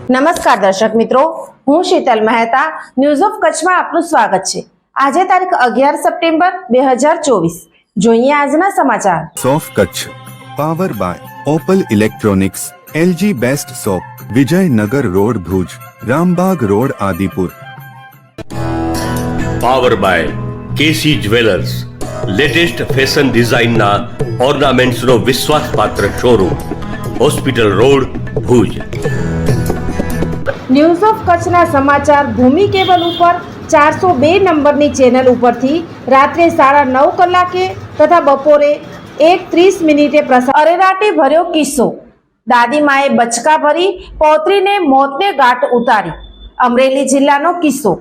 નમસ્કાર દર્શક મિત્રો, હું શીતલ મહેતા ન્યૂઝ ઓફ કચ્છમાં આપનું સ્વાગત છે। આજે તારીખ 11 સપ્ટેમ્બર 2024। જોઈએ આજના સમાચાર। સોફ Kutch power by Opal electronics, LG best shop, Vijaynagar road Bhuj, Rambag road Adipur. Power by KC jewellers, latest fashion ડિઝાઇનના ઓર્નામેન્ટ્સનો વિશ્વાસપાત્ર showroom, hospital road Bhuj. News of કચ્છના સમાચાર ભૂમિ કેબલ ઉપર 402 નંબરની ચેનલ ઉપરથી રાત્રે 9:30 કલાકે તથા બપોરે 1:30 પ્રસાર। અરેરાટી ભર્યો કિસ્સો, દાદીમાએ બચકા ભરી પૌત્રીને મોતને ગાંઠ ઉતારી। અમરેલી જિલ્લાનો કિસ્સો।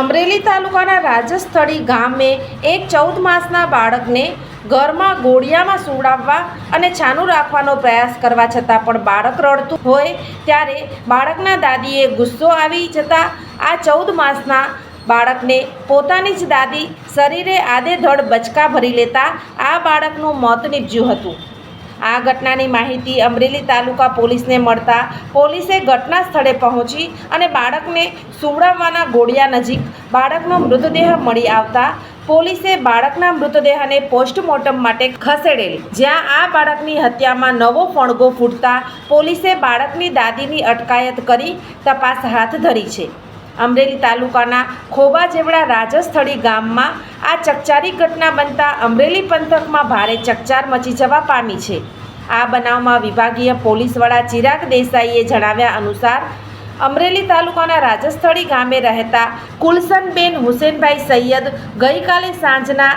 અમરેલી તાલુકાના રાજસ્થળી ગામે એક 14 માસના બાળકને ઘરમાં ગોળિયામાં સુવડાવવા અને છાનું રાખવાનો પ્રયાસ કરવા છતાં પણ બાળક રડતું હોય ત્યારે બાળકના દાદીએ ગુસ્સો આવી જતા આ 14 માસના બાળકને પોતાની જ દાદી શરીરે આડેધડ બચકા ભરી લેતા આ બાળકનું મોત નીપજ્યું હતું। આ ઘટનાની માહિતી અમરેલી તાલુકા પોલીસને મળતા પોલીસે ઘટના સ્થળે પહોંચી અને બાળકને સુવડાવવાના ગોળિયા નજીક બાળકનો મૃતદેહ મળી આવતા પોલીસે બાળકના મૃતદેહને પોસ્ટમોર્ટમ માટે ખસેડેલ, જ્યાં આ બાળકની હત્યામાં નવો ફણગો ફૂટતા પોલીસે બાળકની દાદીની અટકાયત કરી તપાસ હાથ ધરી છે। અમરેલી તાલુકાના ખોબાજેવડા રાજસ્થળી ગામમાં આ ચકચારી ઘટના બનતા અમરેલી પંથકમાં ભારે ચકચાર મચી જવા પામી છે। આ બનાવમાં વિભાગીય પોલીસ વડા ચિરાગ દેસાઈએ જણાવ્યા અનુસાર અમરેલી તાલુકાના રાજસ્થળી ગામે રહેતા કુલસનબેન હુસેનભાઈ સૈયદ ગઈકાલે સાંજના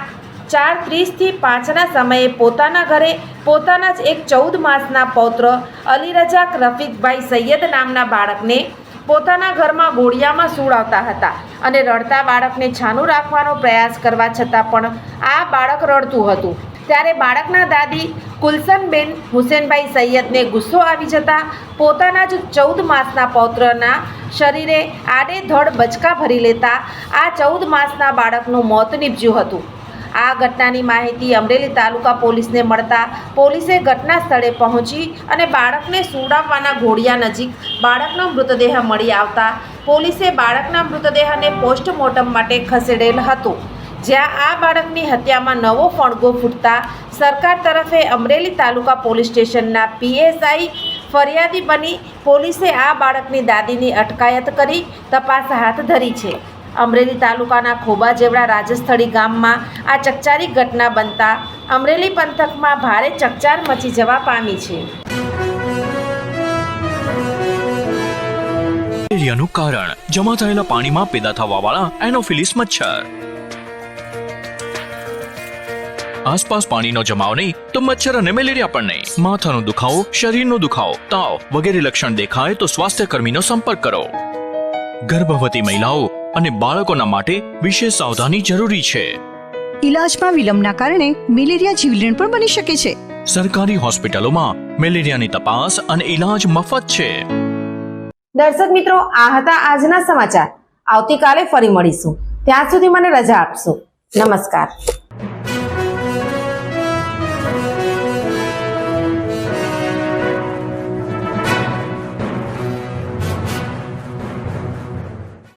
4:30 થી 5ના સમયે પોતાના ઘરે પોતાના જ એક 14 માસના પૌત્ર અલીરજાક રફીકભાઈ સૈયદ નામના બાળકને પોતાના ઘરમાં ગોળિયામાં સુવડાવતા હતા અને રડતા બાળકને છાનું રાખવાનો પ્રયાસ કરવા છતાં પણ આ બાળક રડતું હતું ત્યારે બાળકના દાદી કુલસનબેન હુસેનભાઈ સૈયદને ગુસ્સો આવી જતા પોતાના જ 14 માસના પૌત્રના શરીરે આડેધડ બચકા ભરી લેતા આ 14 માસના બાળકનું મોત નીપજ્યું હતું। આ ઘટનાની માહિતી અમરેલી તાલુકા પોલીસને મળતા પોલીસે ઘટના સ્થળે પહોંચી અને બાળકને સુવડાવવાના ઘોડિયા નજીક બાળકનો મૃતદેહ મળી આવતા પોલીસે બાળકના મૃતદેહને પોસ્ટમોર્ટમ માટે ખસેડેલ હતો, જ્યાં આ બાળકની હત્યામાં નવો ફણગો ફૂટતા સરકાર તરફે અમરેલી તાલુકા પોલીસ સ્ટેશનના PSI ફરિયાદી બની પોલીસે આ બાળકની દાદીની અટકાયત કરી તપાસ હાથ ધરી છે। અમરેલી તાલુકાના ખોબાજેવડા રાજસ્થળી ગામમાં આ ચકચારી ઘટના બનતા અમરેલી પંથકમાં ભારે ચકચાર મચી જવા પામી છે। મેલેરિયાનું કારણ જમા થયેલા પાણીમાં પેદા થવાવાળા એનોફિલિસ મચ્છર। આસપાસ પાણીનો જમાવ નહીં તો મચ્છર અને મેલેરિયા પણ નહીં। માથાનો દુખાવો, શરીરનો દુખાવો, તાવ વગેરે લક્ષણ દેખાય તો સ્વાસ્થ્ય કર્મીનો સંપર્ક કરો। ગર્ભવતી મહિલાઓ અને બાળકોના માટે વિશેષ સાવધાની જરૂરી છે। ઇલાજમાં વિલંબના કારણે મેલેરિયા જીવલેણ પણ બની શકે છે। સરકારી હોસ્પિટલોમાં મેલેરિયાની તપાસ અને ઇલાજ મફત છે। દર્શક મિત્રો, આ હતા આજના સમાચાર। આવતીકાલે ફરી મળીશું, ત્યાં સુધી મને રજા આપશો। નમસ્કાર।